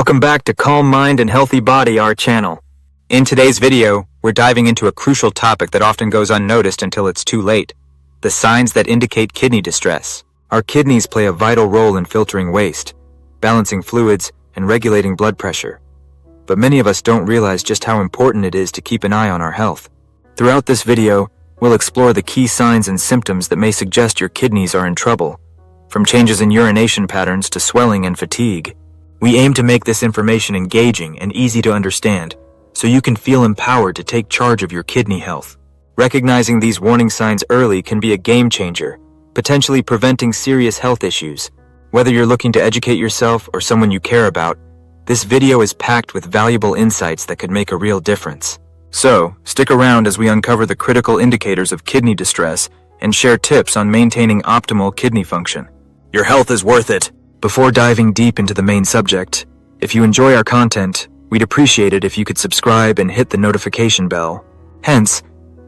Welcome back to Calm Mind and Healthy Body, our channel. In today's video, we're diving into a crucial topic that often goes unnoticed until it's too late. The signs that indicate kidney distress. Our kidneys play a vital role in filtering waste, balancing fluids, and regulating blood pressure. But many of us don't realize just how important it is to keep an eye on our health. Throughout this video, we'll explore the key signs and symptoms that may suggest your kidneys are in trouble, from changes in urination patterns to swelling and fatigue. We aim to make this information engaging and easy to understand, so you can feel empowered to take charge of your kidney health. Recognizing these warning signs early can be a game changer, potentially preventing serious health issues. Whether you're looking to educate yourself or someone you care about, this video is packed with valuable insights that could make a real difference. So, stick around as we uncover the critical indicators of kidney distress and share tips on maintaining optimal kidney function. Your health is worth it. Before diving deep into the main subject, if you enjoy our content, we'd appreciate it if you could subscribe and hit the notification bell. Hence,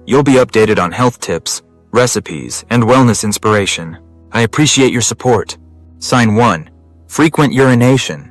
you'll be updated on health tips, recipes, and wellness inspiration. I appreciate your support. Sign 1. Frequent urination.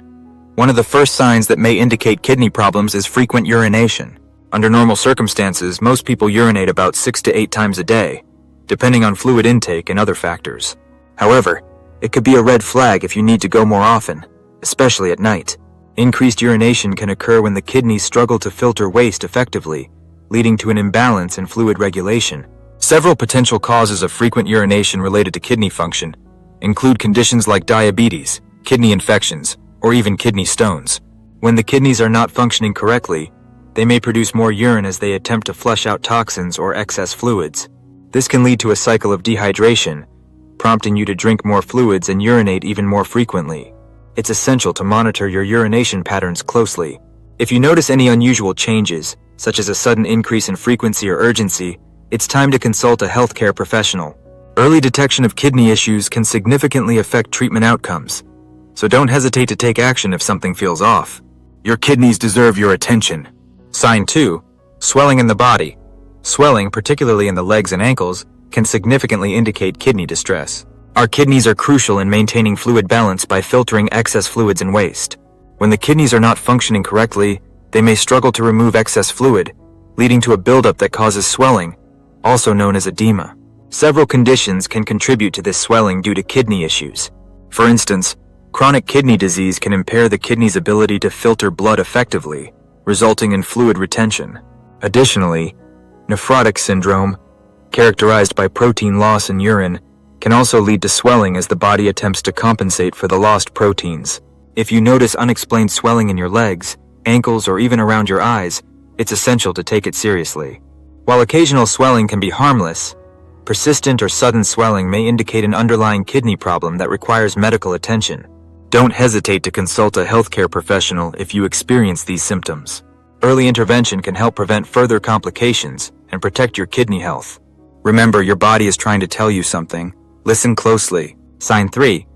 One of the first signs that may indicate kidney problems is frequent urination. Under normal circumstances, most people urinate about 6 to 8 times a day, depending on fluid intake and other factors. However, it could be a red flag if you need to go more often, especially at night. Increased urination can occur when the kidneys struggle to filter waste effectively, leading to an imbalance in fluid regulation. Several potential causes of frequent urination related to kidney function include conditions like diabetes, kidney infections, or even kidney stones. When the kidneys are not functioning correctly, they may produce more urine as they attempt to flush out toxins or excess fluids. This can lead to a cycle of dehydration, prompting you to drink more fluids and urinate even more frequently. It's essential to monitor your urination patterns closely. If you notice any unusual changes, such as a sudden increase in frequency or urgency, it's time to consult a healthcare professional. Early detection of kidney issues can significantly affect treatment outcomes, so don't hesitate to take action if something feels off. Your kidneys deserve your attention. Sign 2. Swelling in the body. Swelling, particularly in the legs and ankles, can significantly indicate kidney distress. Our kidneys are crucial in maintaining fluid balance by filtering excess fluids and waste. When the kidneys are not functioning correctly, they may struggle to remove excess fluid, leading to a buildup that causes swelling, also known as edema. Several conditions can contribute to this swelling due to kidney issues. For instance, chronic kidney disease can impair the kidney's ability to filter blood effectively, resulting in fluid retention. Additionally, nephrotic syndrome, characterized by protein loss in urine, can also lead to swelling as the body attempts to compensate for the lost proteins. If you notice unexplained swelling in your legs, ankles, or even around your eyes, it's essential to take it seriously. While occasional swelling can be harmless, persistent or sudden swelling may indicate an underlying kidney problem that requires medical attention. Don't hesitate to consult a healthcare professional if you experience these symptoms. Early intervention can help prevent further complications and protect your kidney health. Remember, your body is trying to tell you something. Listen closely. Sign 3.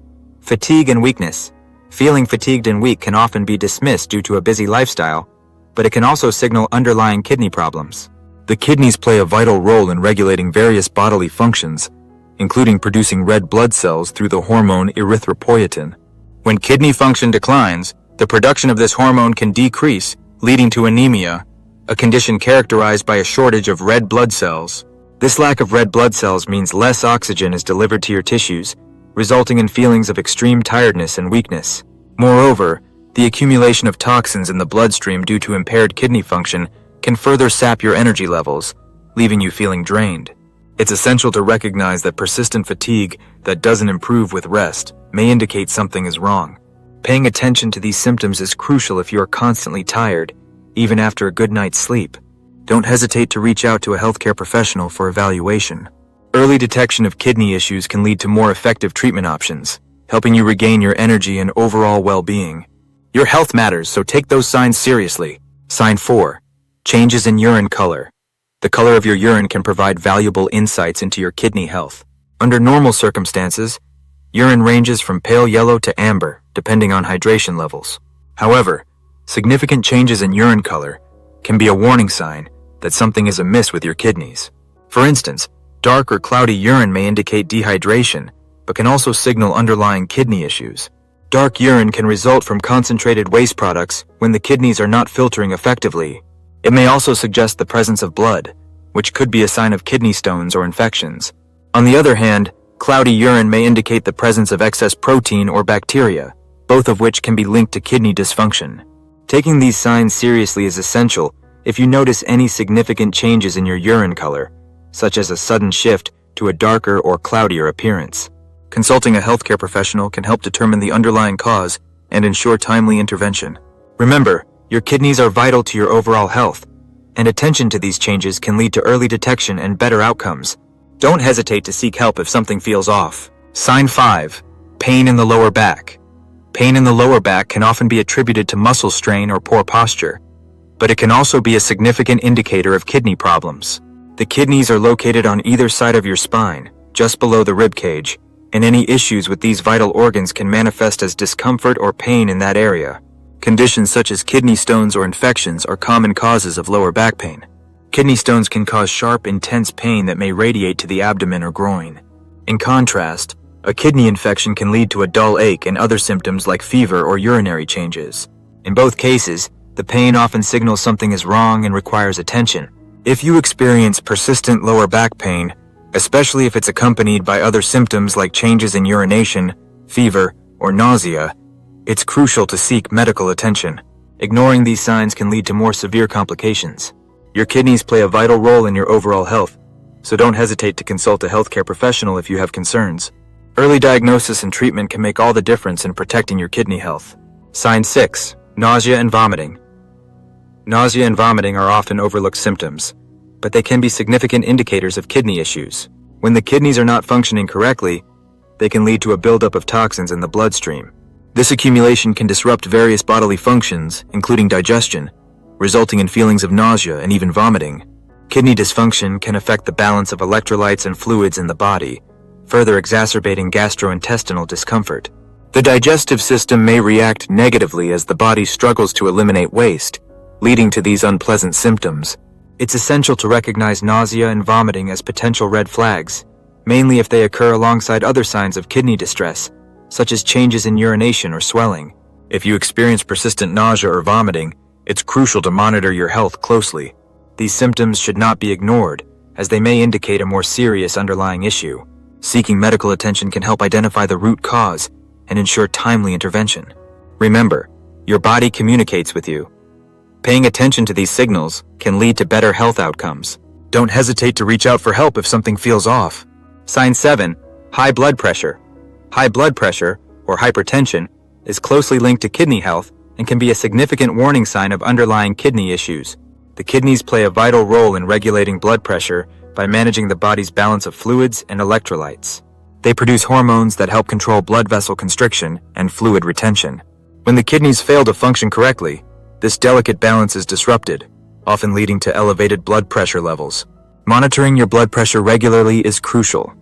Fatigue and weakness. Feeling fatigued and weak can often be dismissed due to a busy lifestyle, but it can also signal underlying kidney problems. The kidneys play a vital role in regulating various bodily functions, including producing red blood cells through the hormone erythropoietin. When kidney function declines, the production of this hormone can decrease, leading to anemia, a condition characterized by a shortage of red blood cells. This lack of red blood cells means less oxygen is delivered to your tissues, resulting in feelings of extreme tiredness and weakness. Moreover, the accumulation of toxins in the bloodstream due to impaired kidney function can further sap your energy levels, leaving you feeling drained. It's essential to recognize that persistent fatigue that doesn't improve with rest may indicate something is wrong. Paying attention to these symptoms is crucial if you are constantly tired, even after a good night's sleep. Don't hesitate to reach out to a healthcare professional for evaluation. Early detection of kidney issues can lead to more effective treatment options, helping you regain your energy and overall well-being. Your health matters, so take those signs seriously. Sign 4. Changes in urine color. The color of your urine can provide valuable insights into your kidney health. Under normal circumstances, urine ranges from pale yellow to amber, depending on hydration levels. However, significant changes in urine color can be a warning sign that something is amiss with your kidneys. For instance, dark or cloudy urine may indicate dehydration, but can also signal underlying kidney issues. Dark urine can result from concentrated waste products when the kidneys are not filtering effectively. It may also suggest the presence of blood, which could be a sign of kidney stones or infections. On the other hand, cloudy urine may indicate the presence of excess protein or bacteria, both of which can be linked to kidney dysfunction. Taking these signs seriously is essential if you notice any significant changes in your urine color, such as a sudden shift to a darker or cloudier appearance. Consulting a healthcare professional can help determine the underlying cause and ensure timely intervention. Remember, your kidneys are vital to your overall health, and attention to these changes can lead to early detection and better outcomes. Don't hesitate to seek help if something feels off. Sign 5. Pain in the lower back. Pain in the lower back can often be attributed to muscle strain or poor posture, but it can also be a significant indicator of kidney problems. The kidneys are located on either side of your spine, just below the rib cage, and any issues with these vital organs can manifest as discomfort or pain in that area. Conditions such as kidney stones or infections are common causes of lower back pain. Kidney stones can cause sharp, intense pain that may radiate to the abdomen or groin. In contrast, a kidney infection can lead to a dull ache and other symptoms like fever or urinary changes. In both cases, the pain often signals something is wrong and requires attention. If you experience persistent lower back pain, especially if it's accompanied by other symptoms like changes in urination, fever, or nausea, it's crucial to seek medical attention. Ignoring these signs can lead to more severe complications. Your kidneys play a vital role in your overall health, so don't hesitate to consult a healthcare professional if you have concerns. Early diagnosis and treatment can make all the difference in protecting your kidney health. Sign 6. Nausea and vomiting. Nausea and vomiting are often overlooked symptoms, but they can be significant indicators of kidney issues. When the kidneys are not functioning correctly, they can lead to a buildup of toxins in the bloodstream. This accumulation can disrupt various bodily functions, including digestion, resulting in feelings of nausea and even vomiting. Kidney dysfunction can affect the balance of electrolytes and fluids in the body, further exacerbating gastrointestinal discomfort. The digestive system may react negatively as the body struggles to eliminate waste, leading to these unpleasant symptoms. It's essential to recognize nausea and vomiting as potential red flags, mainly if they occur alongside other signs of kidney distress, such as changes in urination or swelling. If you experience persistent nausea or vomiting, it's crucial to monitor your health closely. These symptoms should not be ignored, as they may indicate a more serious underlying issue. Seeking medical attention can help identify the root cause and ensure timely intervention. Remember, your body communicates with you. Paying attention to these signals can lead to better health outcomes. Don't hesitate to reach out for help if something feels off. Sign 7. High blood pressure. High blood pressure, or hypertension, is closely linked to kidney health and can be a significant warning sign of underlying kidney issues. The kidneys play a vital role in regulating blood pressure by managing the body's balance of fluids and electrolytes. They produce hormones that help control blood vessel constriction and fluid retention. When the kidneys fail to function correctly, this delicate balance is disrupted, often leading to elevated blood pressure levels. Monitoring your blood pressure regularly is crucial,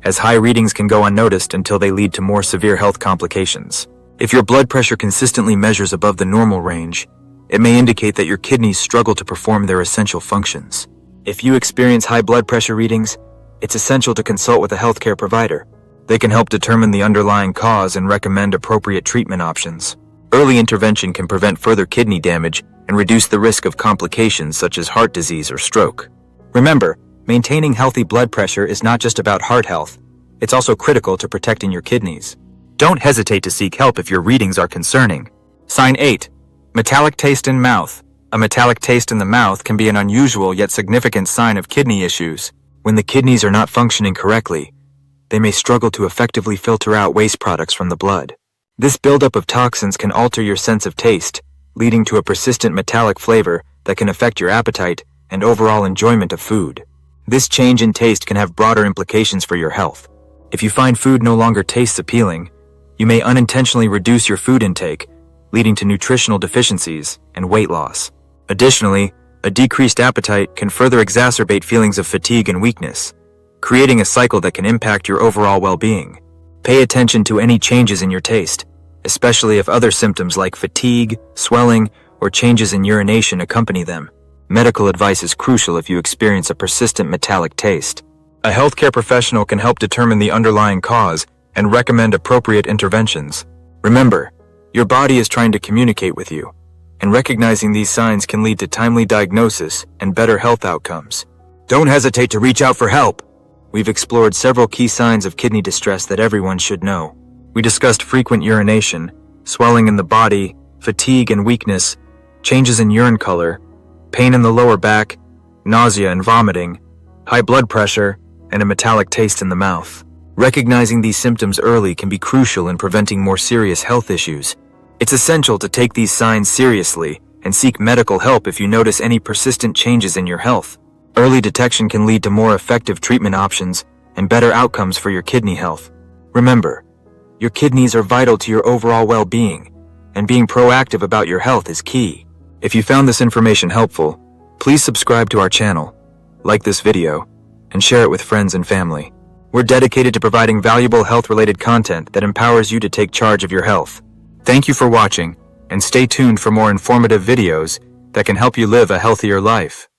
as high readings can go unnoticed until they lead to more severe health complications. If your blood pressure consistently measures above the normal range, it may indicate that your kidneys struggle to perform their essential functions. If you experience high blood pressure readings, it's essential to consult with a healthcare provider. They can help determine the underlying cause and recommend appropriate treatment options. Early intervention can prevent further kidney damage and reduce the risk of complications such as heart disease or stroke. Remember, maintaining healthy blood pressure is not just about heart health, it's also critical to protecting your kidneys. Don't hesitate to seek help if your readings are concerning. Sign 8. Metallic taste in mouth. A metallic taste in the mouth can be an unusual yet significant sign of kidney issues. When the kidneys are not functioning correctly, they may struggle to effectively filter out waste products from the blood. This buildup of toxins can alter your sense of taste, leading to a persistent metallic flavor that can affect your appetite and overall enjoyment of food. This change in taste can have broader implications for your health. If you find food no longer tastes appealing, you may unintentionally reduce your food intake, leading to nutritional deficiencies and weight loss. Additionally, a decreased appetite can further exacerbate feelings of fatigue and weakness, creating a cycle that can impact your overall well-being. Pay attention to any changes in your taste, especially if other symptoms like fatigue, swelling, or changes in urination accompany them. Medical advice is crucial if you experience a persistent metallic taste. A healthcare professional can help determine the underlying cause and recommend appropriate interventions. Remember, your body is trying to communicate with you, and recognizing these signs can lead to timely diagnosis and better health outcomes. Don't hesitate to reach out for help. We've explored several key signs of kidney distress that everyone should know. We discussed frequent urination, swelling in the body, fatigue and weakness, changes in urine color, pain in the lower back, nausea and vomiting, high blood pressure, and a metallic taste in the mouth. Recognizing these symptoms early can be crucial in preventing more serious health issues. It's essential to take these signs seriously and seek medical help if you notice any persistent changes in your health. Early detection can lead to more effective treatment options and better outcomes for your kidney health. Remember, your kidneys are vital to your overall well-being, and being proactive about your health is key. If you found this information helpful, please subscribe to our channel, like this video, and share it with friends and family. We're dedicated to providing valuable health-related content that empowers you to take charge of your health. Thank you for watching, and stay tuned for more informative videos that can help you live a healthier life.